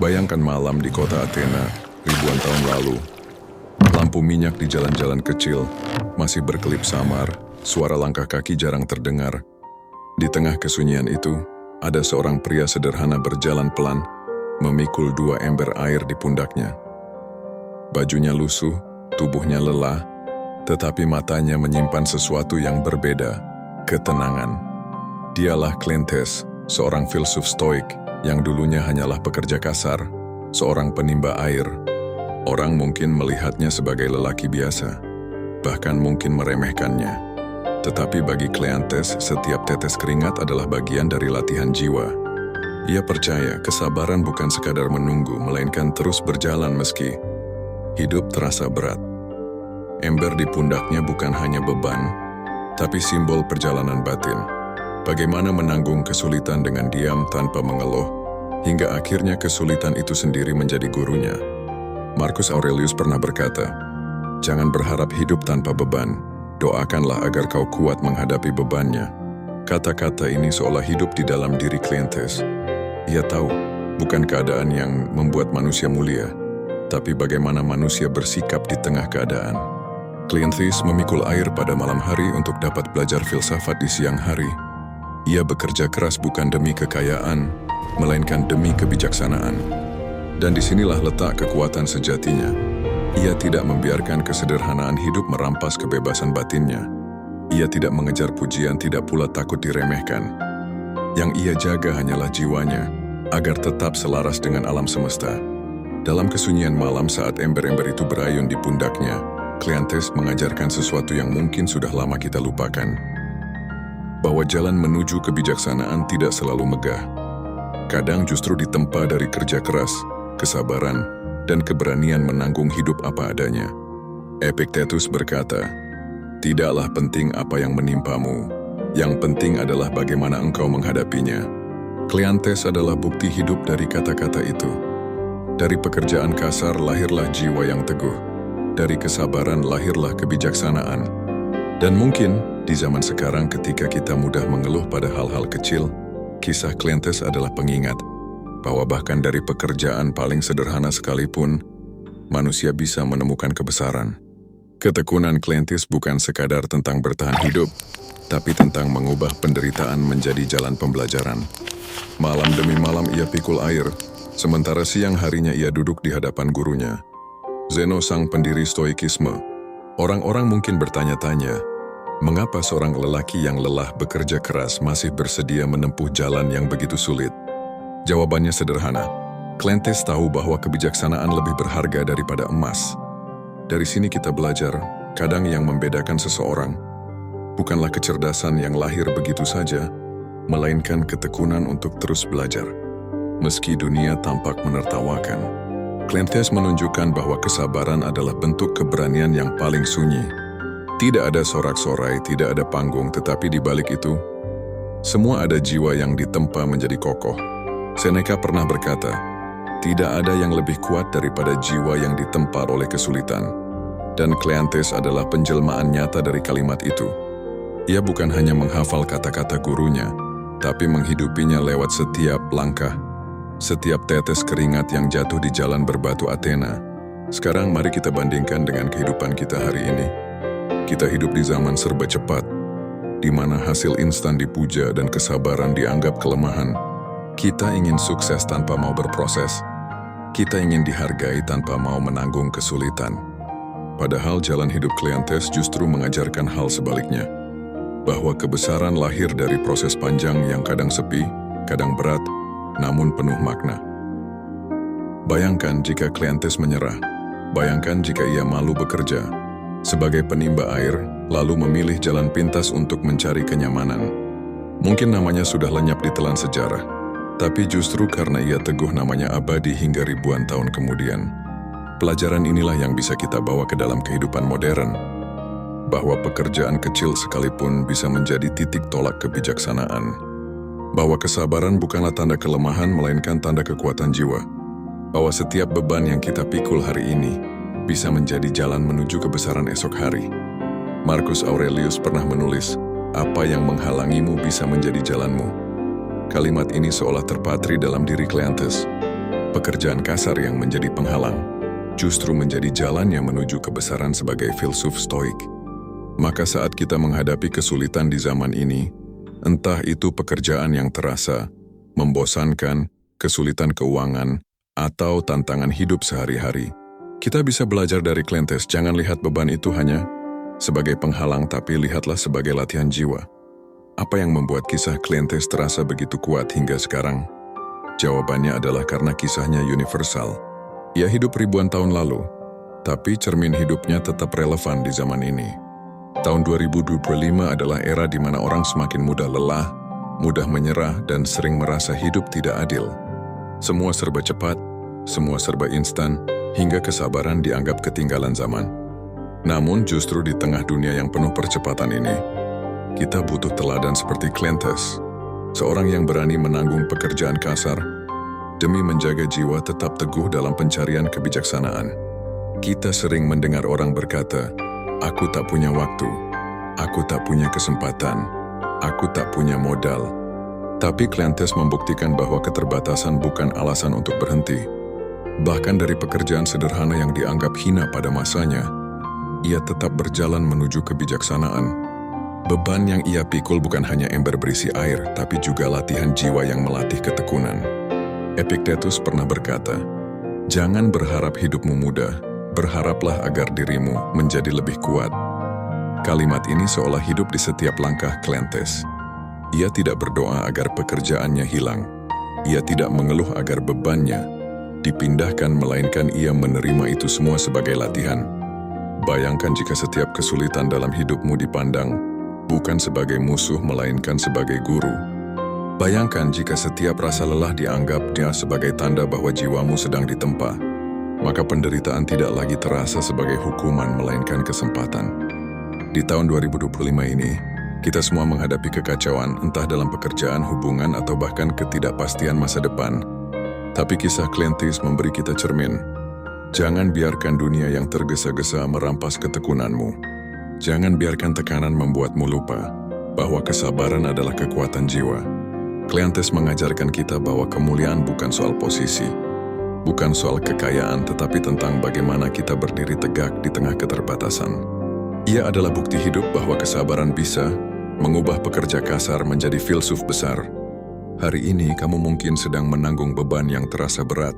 Bayangkan malam di kota Athena ribuan tahun lalu. Lampu minyak di jalan-jalan kecil masih berkelip samar, suara langkah kaki jarang terdengar. Di tengah kesunyian itu, ada seorang pria sederhana berjalan pelan, memikul 2 ember air di pundaknya. Bajunya lusuh, tubuhnya lelah, tetapi matanya menyimpan sesuatu yang berbeda, ketenangan. Dialah Cleanthes, seorang filsuf stoik yang dulunya hanyalah pekerja kasar, seorang penimba air. Orang mungkin melihatnya sebagai lelaki biasa, bahkan mungkin meremehkannya. Tetapi bagi Cleanthes, setiap tetes keringat adalah bagian dari latihan jiwa. Ia percaya kesabaran bukan sekadar menunggu, melainkan terus berjalan meski hidup terasa berat. Ember di pundaknya bukan hanya beban, tapi simbol perjalanan batin. Bagaimana menanggung kesulitan dengan diam tanpa mengeluh, hingga akhirnya kesulitan itu sendiri menjadi gurunya. Marcus Aurelius pernah berkata, "Jangan berharap hidup tanpa beban, doakanlah agar kau kuat menghadapi bebannya." Kata-kata ini seolah hidup di dalam diri Cleanthes. Ia tahu, bukan keadaan yang membuat manusia mulia, tapi bagaimana manusia bersikap di tengah keadaan. Cleanthes memikul air pada malam hari untuk dapat belajar filsafat di siang hari. Ia bekerja keras bukan demi kekayaan, melainkan demi kebijaksanaan. Dan disinilah letak kekuatan sejatinya. Ia tidak membiarkan kesederhanaan hidup merampas kebebasan batinnya. Ia tidak mengejar pujian, tidak pula takut diremehkan. Yang ia jaga hanyalah jiwanya, agar tetap selaras dengan alam semesta. Dalam kesunyian malam saat ember-ember itu berayun di pundaknya, Cleanthes mengajarkan sesuatu yang mungkin sudah lama kita lupakan. Bahwa jalan menuju kebijaksanaan tidak selalu megah. Kadang justru ditempa dari kerja keras, kesabaran, dan keberanian menanggung hidup apa adanya. Epictetus berkata, "Tidaklah penting apa yang menimpamu, yang penting adalah bagaimana engkau menghadapinya." Cleanthes adalah bukti hidup dari kata-kata itu. Dari pekerjaan kasar lahirlah jiwa yang teguh. Dari kesabaran lahirlah kebijaksanaan. Dan mungkin di zaman sekarang ketika kita mudah mengeluh pada hal-hal kecil, kisah Cleanthes adalah pengingat bahwa bahkan dari pekerjaan paling sederhana sekalipun, manusia bisa menemukan kebesaran. Ketekunan Cleanthes bukan sekadar tentang bertahan hidup, tapi tentang mengubah penderitaan menjadi jalan pembelajaran. Malam demi malam ia pikul air, sementara siang harinya ia duduk di hadapan gurunya, Zeno, sang pendiri stoikisme. Orang-orang mungkin bertanya-tanya, mengapa seorang lelaki yang lelah bekerja keras masih bersedia menempuh jalan yang begitu sulit? Jawabannya sederhana. Cleanthes tahu bahwa kebijaksanaan lebih berharga daripada emas. Dari sini kita belajar, kadang yang membedakan seseorang bukanlah kecerdasan yang lahir begitu saja, melainkan ketekunan untuk terus belajar. Meski dunia tampak menertawakan, Cleanthes menunjukkan bahwa kesabaran adalah bentuk keberanian yang paling sunyi. Tidak ada sorak-sorai, tidak ada panggung, tetapi di balik itu, semua ada jiwa yang ditempa menjadi kokoh. Seneca pernah berkata, "Tidak ada yang lebih kuat daripada jiwa yang ditempa oleh kesulitan." Dan Cleanthes adalah penjelmaan nyata dari kalimat itu. Ia bukan hanya menghafal kata-kata gurunya, tapi menghidupinya lewat setiap langkah, setiap tetes keringat yang jatuh di jalan berbatu Athena. Sekarang mari kita bandingkan dengan kehidupan kita hari ini. Kita hidup di zaman serba cepat, di mana hasil instan dipuja dan kesabaran dianggap kelemahan. Kita ingin sukses tanpa mau berproses. Kita ingin dihargai tanpa mau menanggung kesulitan. Padahal jalan hidup Cleanthes justru mengajarkan hal sebaliknya. Bahwa kebesaran lahir dari proses panjang yang kadang sepi, kadang berat, namun penuh makna. Bayangkan jika Cleanthes menyerah. Bayangkan jika ia malu bekerja sebagai penimba air, lalu memilih jalan pintas untuk mencari kenyamanan. Mungkin namanya sudah lenyap di telan sejarah, tapi justru karena ia teguh namanya abadi hingga ribuan tahun kemudian. Pelajaran inilah yang bisa kita bawa ke dalam kehidupan modern, bahwa pekerjaan kecil sekalipun bisa menjadi titik tolak kebijaksanaan. Bahwa kesabaran bukanlah tanda kelemahan, melainkan tanda kekuatan jiwa. Bahwa setiap beban yang kita pikul hari ini bisa menjadi jalan menuju kebesaran esok hari. Marcus Aurelius pernah menulis, "Apa yang menghalangimu bisa menjadi jalanmu." Kalimat ini seolah terpatri dalam diri Cleanthes. Pekerjaan kasar yang menjadi penghalang justru menjadi jalan yang menuju kebesaran sebagai filsuf stoik. Maka saat kita menghadapi kesulitan di zaman ini, entah itu pekerjaan yang terasa, membosankan, kesulitan keuangan, atau tantangan hidup sehari-hari, kita bisa belajar dari Cleanthes. Jangan lihat beban itu hanya sebagai penghalang, tapi lihatlah sebagai latihan jiwa. Apa yang membuat kisah Cleanthes terasa begitu kuat hingga sekarang? Jawabannya adalah karena kisahnya universal. Ia hidup ribuan tahun lalu, tapi cermin hidupnya tetap relevan di zaman ini. Tahun 2025 adalah era di mana orang semakin mudah lelah, mudah menyerah, dan sering merasa hidup tidak adil. Semua serba cepat, semua serba instan, hingga kesabaran dianggap ketinggalan zaman. Namun justru di tengah dunia yang penuh percepatan ini, kita butuh teladan seperti Cleanthes, seorang yang berani menanggung pekerjaan kasar demi menjaga jiwa tetap teguh dalam pencarian kebijaksanaan. Kita sering mendengar orang berkata, "Aku tak punya waktu, aku tak punya kesempatan, aku tak punya modal." Tapi Cleanthes membuktikan bahwa keterbatasan bukan alasan untuk berhenti. Bahkan dari pekerjaan sederhana yang dianggap hina pada masanya, ia tetap berjalan menuju kebijaksanaan. Beban yang ia pikul bukan hanya ember berisi air, tapi juga latihan jiwa yang melatih ketekunan. Epictetus pernah berkata, "Jangan berharap hidupmu mudah, berharaplah agar dirimu menjadi lebih kuat." Kalimat ini seolah hidup di setiap langkah Cleanthes. Ia tidak berdoa agar pekerjaannya hilang. Ia tidak mengeluh agar bebannya dipindahkan, melainkan ia menerima itu semua sebagai latihan. Bayangkan jika setiap kesulitan dalam hidupmu dipandang bukan sebagai musuh, melainkan sebagai guru. Bayangkan jika setiap rasa lelah dianggap dia sebagai tanda bahwa jiwamu sedang ditempa, maka penderitaan tidak lagi terasa sebagai hukuman, melainkan kesempatan. Di tahun 2025 ini, kita semua menghadapi kekacauan, entah dalam pekerjaan, hubungan, atau bahkan ketidakpastian masa depan. Tapi kisah Cleanthes memberi kita cermin. Jangan biarkan dunia yang tergesa-gesa merampas ketekunanmu. Jangan biarkan tekanan membuatmu lupa bahwa kesabaran adalah kekuatan jiwa. Cleanthes mengajarkan kita bahwa kemuliaan bukan soal posisi, bukan soal kekayaan, tetapi tentang bagaimana kita berdiri tegak di tengah keterbatasan. Ia adalah bukti hidup bahwa kesabaran bisa mengubah pekerja kasar menjadi filsuf besar. Hari ini kamu mungkin sedang menanggung beban yang terasa berat.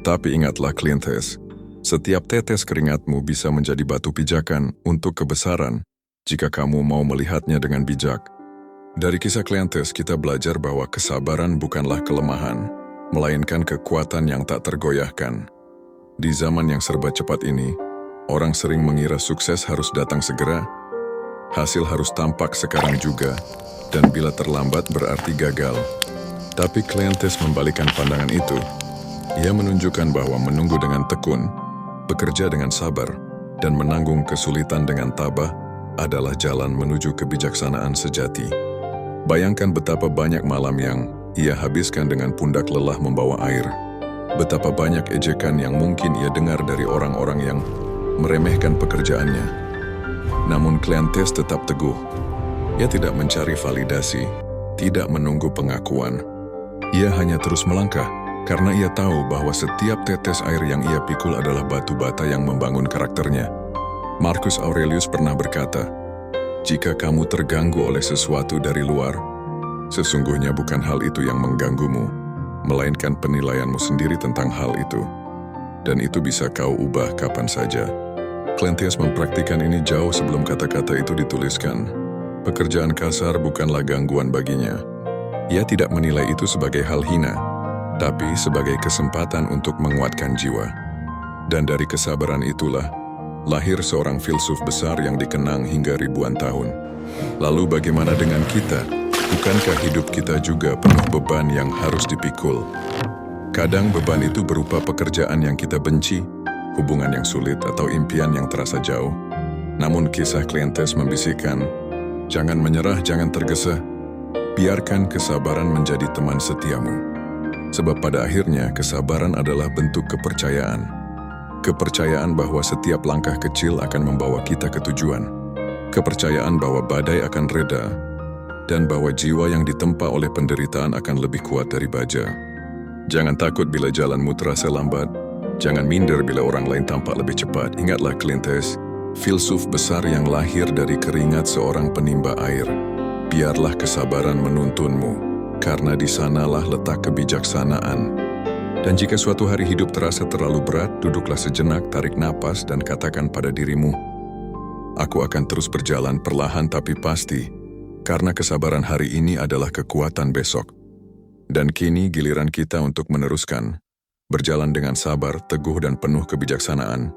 Tapi ingatlah Cleanthes, setiap tetes keringatmu bisa menjadi batu pijakan untuk kebesaran jika kamu mau melihatnya dengan bijak. Dari kisah Cleanthes kita belajar bahwa kesabaran bukanlah kelemahan, melainkan kekuatan yang tak tergoyahkan. Di zaman yang serba cepat ini, orang sering mengira sukses harus datang segera, hasil harus tampak sekarang juga, dan bila terlambat berarti gagal. Tapi Cleanthes membalikan pandangan itu. Ia menunjukkan bahwa menunggu dengan tekun, bekerja dengan sabar, dan menanggung kesulitan dengan tabah adalah jalan menuju kebijaksanaan sejati. Bayangkan betapa banyak malam yang ia habiskan dengan pundak lelah membawa air. Betapa banyak ejekan yang mungkin ia dengar dari orang-orang yang meremehkan pekerjaannya. Namun Cleanthes tetap teguh. Ia tidak mencari validasi, tidak menunggu pengakuan. Ia hanya terus melangkah, karena ia tahu bahwa setiap tetes air yang ia pikul adalah batu bata yang membangun karakternya. Marcus Aurelius pernah berkata, "Jika kamu terganggu oleh sesuatu dari luar, sesungguhnya bukan hal itu yang mengganggumu, melainkan penilaianmu sendiri tentang hal itu. Dan itu bisa kau ubah kapan saja." Cleanthes mempraktikkan ini jauh sebelum kata-kata itu dituliskan. Pekerjaan kasar bukanlah gangguan baginya. Ia tidak menilai itu sebagai hal hina, tapi sebagai kesempatan untuk menguatkan jiwa. Dan dari kesabaran itulah lahir seorang filsuf besar yang dikenang hingga ribuan tahun. Lalu bagaimana dengan kita? Bukankah hidup kita juga penuh beban yang harus dipikul? Kadang beban itu berupa pekerjaan yang kita benci, hubungan yang sulit, atau impian yang terasa jauh. Namun kisah Cleanthes membisikkan, jangan menyerah, jangan tergesa. Biarkan kesabaran menjadi teman setiamu. Sebab pada akhirnya kesabaran adalah bentuk kepercayaan. Kepercayaan bahwa setiap langkah kecil akan membawa kita ke tujuan. Kepercayaan bahwa badai akan reda, dan bahwa jiwa yang ditempa oleh penderitaan akan lebih kuat dari baja. Jangan takut bila jalanmu terasa lambat. Jangan minder bila orang lain tampak lebih cepat. Ingatlah Clintus, filsuf besar yang lahir dari keringat seorang penimba air. Biarlah kesabaran menuntunmu, karena di sanalah letak kebijaksanaan. Dan jika suatu hari hidup terasa terlalu berat, duduklah sejenak, tarik napas, dan katakan pada dirimu, aku akan terus berjalan perlahan tapi pasti, karena kesabaran hari ini adalah kekuatan besok. Dan kini giliran kita untuk meneruskan, berjalan dengan sabar, teguh dan penuh kebijaksanaan,